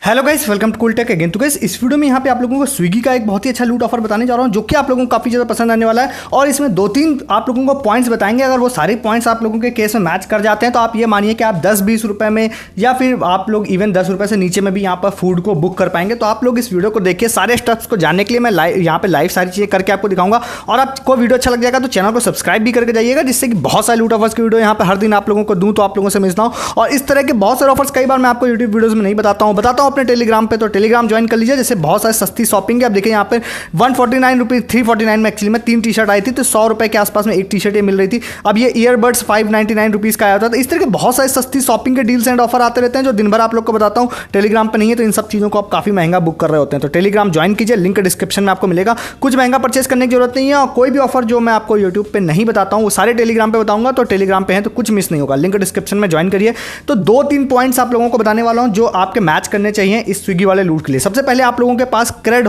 Hello guys, welcome to Cool Tech again. तो guys इस video में यहाँ पे आप लोगों को स्विगी का एक बहुत ही अच्छा लूट ऑफर बताने जा रहा हूँ जो कि आप लोगों को काफ़ी ज़्यादा पसंद आने वाला है। और इसमें दो तीन आप लोगों को पॉइंट्स बताएंगे। अगर वो सारे पॉइंट्स आप लोगों के केस में मैच कर जाते हैं तो आप ये मानिए कि आप 10-20 रुपये में या फिर आप लोग इवन 10 रुपये से नीचे में भी यहाँ पर फूड को बुक कर पाएंगे। तो आप लोग इस वीडियो को देखिए, सारे स्टेप्स को जानने के लिए मैं यहाँ पे लाइव सारी चीज़ें करके आपको दिखाऊंगा। और आपको वीडियो अच्छा लग जाएगा तो चैनल को सब्सक्राइब भी करके जाइएगा, जिससे कि बहुत सारे लूट ऑफर्स की वीडियो यहाँ पर हर दिन आप लोगों को दूँ तो आप लोगों से मिलता हूँ। और इस तरह के बहुत सारे ऑफर्स कई बार मैं आपको यूट्यूब वीडियोज़ में नहीं बताता हूँ अपने टेलीग्राम पे। तो टेलीग्राम ज्वाइन कर लीजिए, जैसे बहुत सारी सस्ती शॉपिंग है। आप देखिए यहाँ पर 149 रुपीज़ 349 में एक्चुअली में 3 टी शर्ट आई थी, तो 100 रुपये के आसपास में एक टी शर्ट ये मिल रही थी। अब ये ईयरबड्स 599 रुपीज़ का आया था। तो इस तरह के बहुत सारे सस्ती शॉपिंग के डील्स एंड ऑफर आते रहते हैं जो दिन भर आप लोग को बताता हूँ। टेलीग्राम पर नहीं है तो इन सब चीज़ों को आप काफ़ी महंगा बुक कर रहे होते हैं। तो टेलीग्राम ज्वाइन कीजिए, लिंक डिस्क्रिप्शन में आपको मिलेगा। कुछ महंगा परचेस करने की जरूरत नहीं है। और कोई भी ऑफर जो मैं आपको यूट्यूब पर नहीं बताता हूँ वो सारे टेलीग्राम पर बताऊँगा। तो टेलीग्राम पर है तो कुछ मिस नहीं होगा, लिंक डिस्क्रिप्शन में ज्वाइन करिए। तो 2-3 पॉइंट्स आप लोगों को बताने वाला हूँ जो आपके मैच करने चाहिए इस स्विगी वाले लूट के लिए। सबसे पहले आप लोगों के पास क्रेड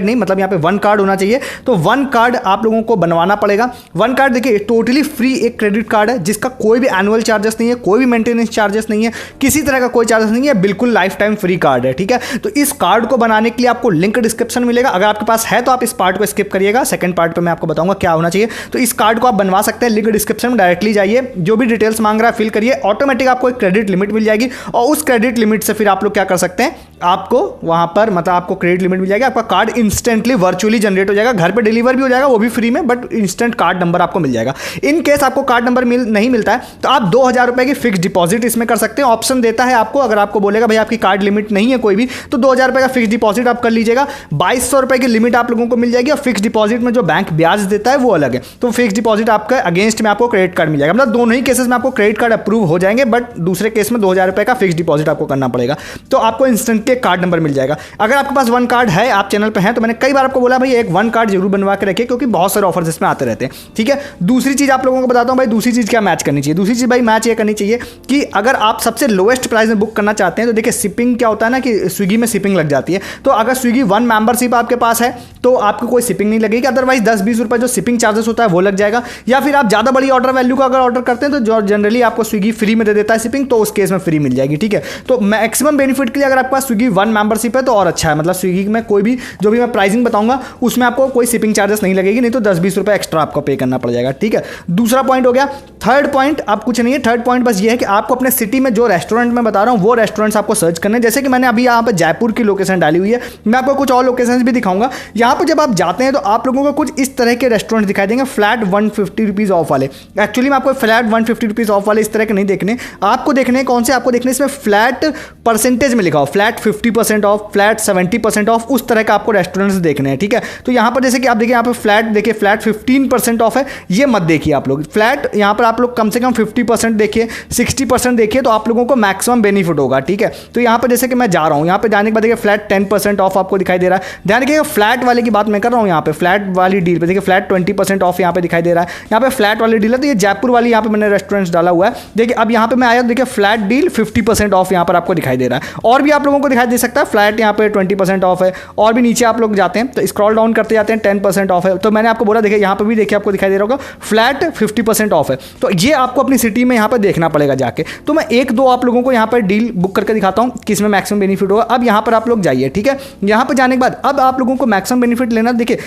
नहीं, मतलब यहाँ पे 1 कार्ड होना चाहिए। तो 1 कार्ड आप लोगों को बनवाना पड़ेगा। 1 कार्ड देखिए टोटली फ्री एक क्रेडिट कार्ड है जिसका कोई भी एनुअल चार्जेस नहीं है, कोई भी मेंटेनेंस चार्जेस नहीं है, किसी तरह का कोई चार्जेस नहीं है, बिल्कुल लाइफ टाइम फ्री कार्ड है। ठीक है, तो इस कार्ड को बनाने के लिए आपको लिंक डिस्क्रिप्शन मिलेगा। अगर आपके पास है तो आप इस पार्ट को स्किप करिएगा, सेकंड पार्ट पर मैं आपको बताऊंगा क्या होना चाहिए। तो इस कार्ड को आप बनवा सकते हैं, लिंक डिस्क्रिप्शन में डायरेक्टली जाइए, जो भी डिटेल्स मांग रहा है फिल करिए, ऑटोमेटिक आपको एक क्रेडिट लिमिट मिल जाएगी। और उस क्रेडिट लिमिट से फिर आप लोग क्या कर सकते हैं, आपको वहां पर मतलब आपको क्रेडिट लिमिट मिल जाएगी। आपका कार्ड इंस्टेंटली वर्चुअली जनरेट हो जाएगा, घर पे डिलीवर भी हो जाएगा, वो भी फ्री में, बट इंस्टेंट कार्ड नंबर आपको मिल जाएगा। इन केस आपको कार्ड नंबर नहीं मिलता है तो आप 2000 रुपए की फिक्स डिपॉजिट इसमें कर सकते हैं। ऑप्शन देता है आपको, अगर आपको बोलेगा भाई आपकी कार्ड लिमिट नहीं है कोई भी, तो 2000 रुपए का फिक्स डिपॉजिट आप कर लीजिएगा। 2200 रुपए की लिमिट आप लोगों को मिल जाएगी। और फिक्स डिपॉजिट में जो बैंक ब्याज देता है वो अलग है। तो फिक्स डिपॉजिट आपका अगेंस्ट में आपको क्रेडिट कार्ड मिल जाएगा। मतलब दोनों ही केसेस में आपको क्रेडिट कार्ड अप्रूव हो जाएंगे, बट दूसरे केस में 2000 रुपए का फिक्स डिपॉजिट आपको करना पड़ेगा। तो आपको इंस्टेंट कार्ड नंबर मिल जाएगा। अगर आपके पास 1 कार्ड है, आप चैनल पर हैं, तो मैंने कई बार आपको बोला भाई एक 1 कार्ड जरूर बनवा के रखिए, क्योंकि बहुत सारे ऑफर्स इसमें आते रहते हैं। ठीक है, दूसरी चीज आप लोगों को बताता हूं भाई, दूसरी चीज क्या मैच करनी चाहिए। दूसरी चीज भाई मैच ये करनी चाहिए कि अगर आप सबसे लोएस्ट प्राइस में बुक करना चाहते हैं तो देखिए शिपिंग क्या होता है ना कि स्विगी में शिपिंग लग जाती है। तो अगर स्विगी 1 मेंबरशिप आपके पास है तो आपको कोई शिपिंग नहीं लगेगी। अदरवाइज 10-20 रुपए जो शिपिंग चार्जेस होता है वो लग जाएगा। या फिर आप ज़्यादा बड़ी ऑर्डर वैल्यू का अगर ऑर्डर करते हैं तो जो जनरली आपको स्विगी फ्री में दे देता है शिपिंग, तो उस केस में फ्री मिल जाएगी। ठीक है, तो मैक्सिमम बेनिफिट के लिए अगर आपके पास स्विगी 1 मेंबरशिप है तो और अच्छा है। मतलब स्विगी में कोई भी जो भी मैं प्राइसिंग बताऊंगा उसमें आपको कोई शिपिंग चार्जेस नहीं लगेगी, नहीं तो 10-20 रुपए एक्स्ट्रा आपको पे करना पड़ जाएगा। ठीक है, दूसरा पॉइंट हो गया। थर्ड पॉइंट आप कुछ नहीं है, थर्ड पॉइंट बस ये है कि आपको अपने सिटी में जो रेस्टोरेंट में बता रहा हूँ वो रेस्टोरेंट्स आपको सर्च करने। जैसे कि मैंने अभी यहाँ पे जयपुर की लोकेशन डाली हुई है, मैं आपको कुछ और लोकेशंस भी दिखाऊंगा। यहाँ पर जब आप जाते हैं तो आप लोगों को कुछ इस तरह के रेस्टोरेंट दिखाई देंगे, फ्लैट 150 रुपीज़ ऑफ वाले। एक्चुअली में आपको फ्लैट 150 रुपीज़ ऑफ वाले इस तरह के नहीं देखने, आपको देखने कौन से, आपको देखने इसमें फ्लैट परसेंटेज में लिखा हो, फ्लैट 50% ऑफ, फ्लैट 70% ऑफ, उस तरह का आपको रेस्टोरेंट्स देखने हैं। ठीक है, तो यहाँ पर जैसे कि आप देखिए यहाँ पर फ्लैट देखिए, फ्लैट 15% ऑफ है, ये मत देखिए आप लोग। फ्लैट यहाँ पर आप लोग कम से कम 50% देखिए, 60% देखिए, तो आप लोगों को मैक्सिमम बेनिफिट होगा। ठीक है, तो यहाँ पर जैसे कि मैं जा रहा हूँ, यहाँ पे जाने के बाद देखिए फ्लैट 10% ऑफ आपको दिखाई दे रहा है। ध्यान रखिएगा, फ्लैट वाले की बात मैं कर रहा हूँ। यहाँ पे फ्लैट वाली डील पे देखिए फ्लैट 20% ऑफ यहाँ पे दिखाई दे रहा है। यहाँ पे फ्लैट वाली डील है, तो ये जयपुर वाली यहाँ पे मैंने रेस्टोरेंट्स डाला हुआ है। देखिए अब यहाँ पे मैं आया, देखिए फ्लैट डील 50% ऑफ यहाँ पर आपको दिखाई दे रहा है। और भी आप लोगों को दिखाई दे सकता है, फ्लैट यहाँ पे 20% ऑफ है। और भी नीचे आप लोग जाते हैं तो स्क्रॉल डाउन करते जाते हैं, 10% ऑफ है। तो मैंने आपको बोला देखिए यहाँ पे भी देखिए आपको दिखाई दे रहा होगा फ्लैट 50% ऑफ है। तो ये आपको अपनी सिटी में यहाँ पर देखना पड़ेगा जाके। तो मैं 1-2 आप लोगों को यहाँ पर डील बुक करके दिखाता हूँ कि इसमें मैक्सिमम बेनिफिट होगा। अब यहाँ पर आप लोग जाइए। ठीक है, यहाँ पर जाने के बाद अब आप लोगों को मैक्सिमम बेनिफिट लेना, देखिए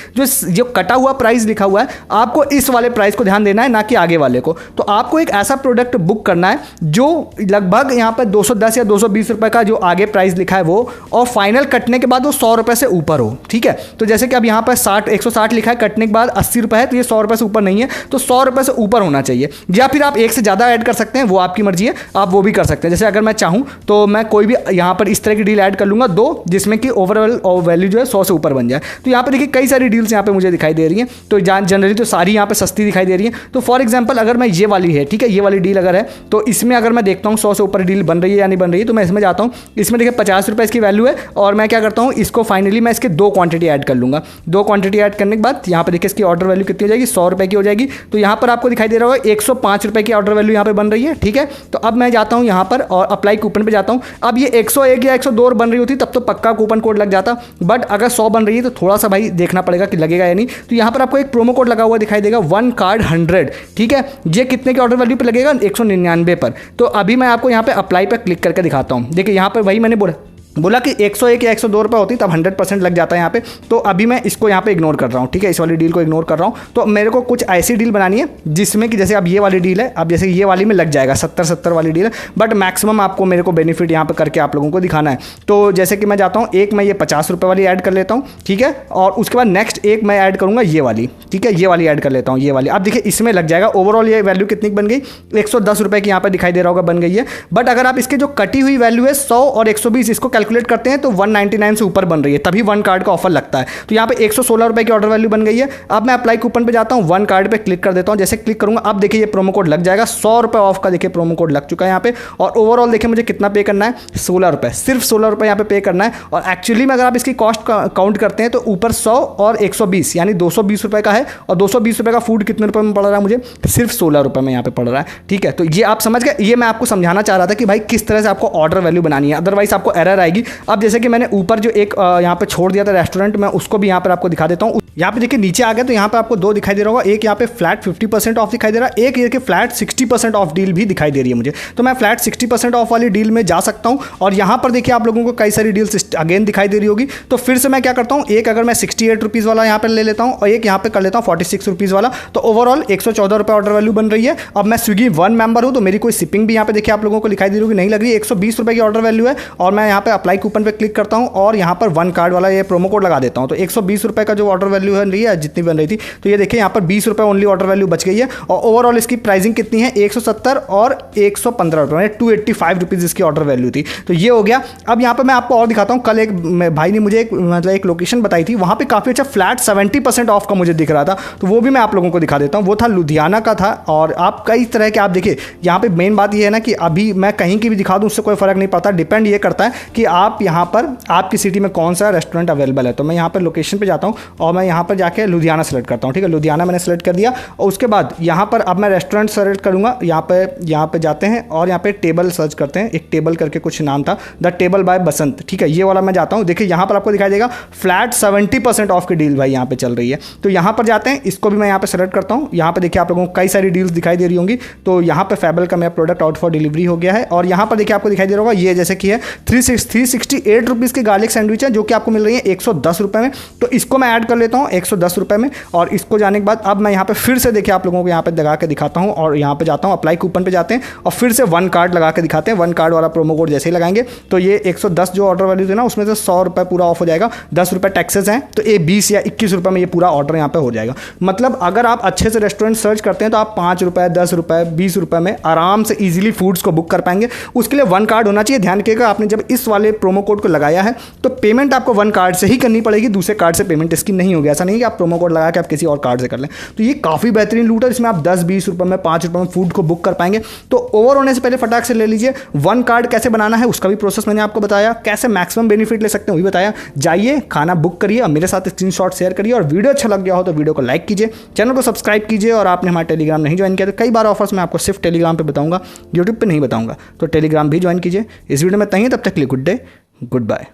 जो कटा हुआ प्राइस लिखा हुआ है, आपको इस वाले प्राइस को ध्यान देना है, ना कि आगे वाले को। तो आपको एक ऐसा प्रोडक्ट बुक करना है जो लगभग यहाँ पर 210 या 220 रुपए का जो आगे प्राइस लिखा है वो, और फाइनल कटने के बाद वो 100 रुपए से ऊपर हो। ठीक है, तो जैसे कि अब यहाँ पर 160 लिखा है, कटने के बाद 80 रुपए है, तो ये 100 रुपए से ऊपर नहीं है, तो 100 रुपए से ऊपर होना चाहिए। या फिर आप एक से ज़्यादा ऐड कर सकते हैं, वो आपकी मर्जी है, आप वो भी कर सकते हैं। जैसे अगर मैं चाहूँ तो मैं कोई भी यहाँ पर इस तरह की डील ऐड कर लूँगा 2, जिसमें कि ओवरऑल वैल्यू जो है 100 से ऊपर बन जाए। तो यहाँ पर देखिए कई सारी डील्स यहाँ पे मुझे दिखाई दे रही हैं। तो जनरली तो सारी यहाँ पे सस्ती दिखाई दे रही है। तो फॉर एग्जांपल अगर मैं ये वाली है, ठीक है, ये वाली डील अगर है तो इसमें अगर मैं देखता हूँ 100 से ऊपर डील बन रही है या नहीं बन रही है, तो मैं इसमें जाता हूँ। इसमें देखिए 50 रुपये इसकी वैल्यू है, और मैं क्या करता हूँ, इसको फाइनली मैं इसके 2 क्वांटिटी ऐड कर लूँगा। 2 क्वांटिटी ऐड करने के बाद यहाँ पर देखिए इसकी ऑर्डर वैल्यू कितनी हो जाएगी, 100 रुपये की हो जाएगी। तो यहाँ पर आपको दिखाई दे रहा होगा 105 रुपये की ऑर्डर वैल्यू यहाँ पर बन रही है। ठीक है, तो अब मैं जाता हूँ यहाँ पर और अप्लाई कूपन पर जाता हूँ। अब ये 101 या 102 बन रही होती तब तो पक्का कूपन कोड लग जाता, बट अगर 100 बन रही है तो थोड़ा सा भाई देखना पड़ेगा कि लगेगा या नहीं। तो यहाँ पर आपको एक प्रोमो कोड लगा हुआ दिखाई देगा, 1 कार्ड 100। ठीक है, ये कितने के ऑर्डर वैल्यू पे लगेगा, 199 पर। तो अभी मैं आपको यहाँ पे अप्लाई पर क्लिक करके दिखाता हूँ। देखिए यहाँ पर वही मैंने बोला बोला कि 101 या 102 रुपये होती तब 100% लग जाता है यहाँ पे। तो अभी मैं इसको यहाँ पे इग्नोर कर रहा हूँ, ठीक है, इस वाली डील को इग्नोर कर रहा हूँ। तो मेरे को कुछ ऐसी डील बनानी है जिसमें कि जैसे अब ये वाली डील है, अब जैसे ये वाली में लग जाएगा 70-70 वाली डील है, बट मैक्सिमम आपको मेरे को बेनिफिट यहाँ पे करके आप लोगों को दिखाना है। तो जैसे कि मैं जाता हूँ, एक मैं ये 50 रुपये वाली ऐड कर लेता हूँ, ठीक है, और उसके बाद नेक्स्ट एक मैं ऐड करूँगा ये वाली, ठीक है, ये वाली ऐड कर लेता हूँ, ये वाली। अब देखिए इसमें लग जाएगा, ओवरऑल ये वैल्यू कितनी बन गई, 110 रुपये की यहाँ पे दिखाई दे रहा होगा, बन गई है। बट अगर आप इसके जो कटी हुई वैल्यू है 100 और 120 इसको कैलकुलेट करते हैं तो 199 से ऊपर बन रही है, तभी वन कार्ड का ऑफर लगता है। तो यहाँ पे 116 रुपये की ऑर्डर वैल्यू बन गई है। अब मैं अप्लाई कूपन पे जाता हूँ, वन कार्ड पे क्लिक कर देता हूँ। जैसे क्लिक करूंगा अब देखिए ये प्रोमो कोड लग जाएगा, 100 रुपये ऑफ का देखिए प्रोमो कोड लग चुका है यहाँ पे। और ओवरऑल देखिए मुझे कितना पे करना है, 16 रुपये, सिर्फ 16 रुपये यहाँ पे पे करना है। और एक्चुअली में अगर आप इसकी कॉस्ट काउंट करते हैं तो ऊपर 100 और 120 यानी 220 रुपये का है। और 220 रुपये का फूड कितने रुपये में पड़ रहा है मुझे, सिर्फ 16 रुपये में यहाँ पे पड़ रहा है, ठीक है। तो ये आप समझ गए, ये मैं आपको समझाना चाह रहा था कि भाई किस तरह से आपको ऑर्डर वैल्यू बनानी है, अदरवाइज आपको एरर आएगी। अब जैसे कि मैंने ऊपर जो एक यहाँ पे छोड़ दिया था रेस्टोरेंट, मैं उसको भी यहाँ पर आपको दिखा देता हूँ। यहाँ पे देखिए नीचे आ गए तो यहाँ पे आपको दो दिखाई दे रहा होगा, एक यहाँ पे फ्लैट 50% ऑफ दिखाई दे रहा है, एक ये कि फ्लैट 60% ऑफ डील भी दिखाई दे रही है मुझे। तो मैं फ्लैट 60% ऑफ वाली डील में जा सकता हूँ। और यहाँ पर देखिए आप लोगों को कई सारी डील्स अगेन दिखाई दे रही होगी। तो फिर से मैं क्या करता हूँ, एक अगर मैं 68 रुपीज़ वाला यहाँ पर ले लेता हूँ और एक यहाँ पे कर लेता हूँ 46 रुपीज़ वाला, तो ओवरऑल 114 रुपये ऑर्डर वैल्यू बन रही है। अब मैं स्विगी 1 मेंबर हूँ तो मेरी कोई शिपिंग भी यहाँ पे देखिए आप लोगों को दिखाई दे रही होगी, नहीं लग रही है, 120 रुपये की ऑर्डर वैल्यू है। और मैं यहाँ पे अप्लाई कूपन पे क्लिक करता हूँ और यहाँ पर वन कार्ड वाला ये प्रोमो कोड लगा देता हूँ। तो 120 रुपये का जो ऑर्डर वैल्यू है रही है जितनी बन रही थी, तो ये देखिए यहाँ पर 20 रुपये ओनली ऑर्डर वैल्यू बच गई है। और ओवरऑल इसकी प्राइसिंग कितनी है, 170 और 115 रुपये, 285 रुपीज़ इसकी ऑर्डर वैल्यू थी। तो ये हो गया। अब यहाँ पर मैं आपको और दिखाता हूँ, कल एक भाई ने मुझे एक लोकेशन बताई थी, वहाँ पर काफ़ी अच्छा फ्लैट 70% ऑफ का मुझे दिख रहा था, तो वो भी मैं आप लोगों को दिखा देता हूँ। वो था लुधियाना का था। और आप कई तरह के आप देखिए यहाँ पे मेन बात ये है ना कि अभी मैं कहीं की भी दिखा दूँ उससे कोई फ़र्क नहीं पड़ता, डिपेंड ये करता है कि आप यहाँ पर आपकी सिटी में कौन सा रेस्टोरेंट अवेलेबल है। तो मैं यहाँ पर लोकेशन पे जाता हूँ और मैं यहाँ पर जाके लुधियाना सेलेक्ट करता हूँ, ठीक है, लुधियाना मैंने सेलेक्ट कर दिया। और उसके बाद यहाँ पर अब मैं रेस्टोरेंट सेलेक्ट करूँगा, यहाँ पे जाते हैं और यहाँ पे टेबल सर्च करते हैं, एक टेबल करके कुछ नाम था, द टेबल बाय बसंत, ठीक है, ये वाला मैं जाता हूँ। देखिए यहाँ पर आपको दिखाई देगा फ्लैट 70% ऑफ की डील भाई यहाँ पे चल रही है। तो यहाँ पर जाते हैं, इसको भी मैं यहाँ पे सेलेक्ट करता हूँ। यहाँ पे देखिए आप लोगों को कई सारी डील्स दिखाई दे रही होंगी। तो यहाँ पे फेबल का मेरा प्रोडक्ट आउट फॉर डिलीवरी हो गया है। और यहाँ पर देखिए आपको दिखाई दे रहा होगा ये जैसे कि है 368 रुपीज़ की गार्लिक सैंडविच है जो कि आपको मिल रही है 110 रुपये में। तो इसको मैं ऐड कर लेता हूँ 110 रुपये में। और इसको जाने के बाद अब मैं यहाँ पे फिर से देखिए आप लोगों को यहाँ पे लगा के दिखाता हूँ और यहाँ पे जाता हूँ, अप्लाई कूपन पे जाते हैं और फिर से वन कार्ड लगा के दिखाते हैं। वन कार्ड वाला प्रोमो कोड जैसे ही लगाएंगे तो ये 110 जो ऑर्डर वैल्यू थी ना उसमें से 100 रुपये पूरा ऑफ हो जाएगा, 10 रुपये टैक्सेस हैं, तो ये 20 या 21 रुपये में ये पूरा ऑर्डर यहाँ पे हो जाएगा। मतलब अगर आप अच्छे से रेस्टोरेंट सर्च करते हैं तो आप 5 रुपये, 10 रुपये, 20 रुपये में आराम से ईजिली फूड्स को बुक कर पाएंगे। उसके लिए वन कार्ड होना चाहिए। ध्यान रखिएगा, आपने जब इस वाले प्रोमो कोड को लगाया है तो पेमेंट आपको वन कार्ड से ही करनी पड़ेगी, दूसरे कार्ड से पेमेंट इसकी नहीं होगी। ऐसा नहीं कि आप प्रोमो कोड लगा के आप किसी और कार्ड से कर लें। तो ये काफ़ी बेहतरीन लूट है, इसमें आप 10-20 रुपये में, 5 रुपये में फूड को बुक कर पाएंगे। तो ओवर होने से पहले फटाक से ले लीजिए। वन कार्ड कैसे बनाना है उसका भी प्रोसेस मैंने आपको बताया, कैसे मैक्सिमम बेनिफिट ले सकते हैं वो भी बताया। जाइए खाना बुक करिए और मेरे साथ स्क्रीनशॉट शेयर करिए। और वीडियो अच्छा लग गया हो तो वीडियो को लाइक कीजिए, चैनल को सब्सक्राइब कीजिए। और आपने हमारा टेलीग्राम नहीं ज्वाइन किया तो कई बार ऑफर्स मैं आपको सिर्फ टेलीग्राम पे बताऊंगा, यूट्यूब पे नहीं बताऊंगा, तो टेलीग्राम भी ज्वाइन कीजिए। इस वीडियो में तक तब तक के लिए गुड डे, गुड बाय।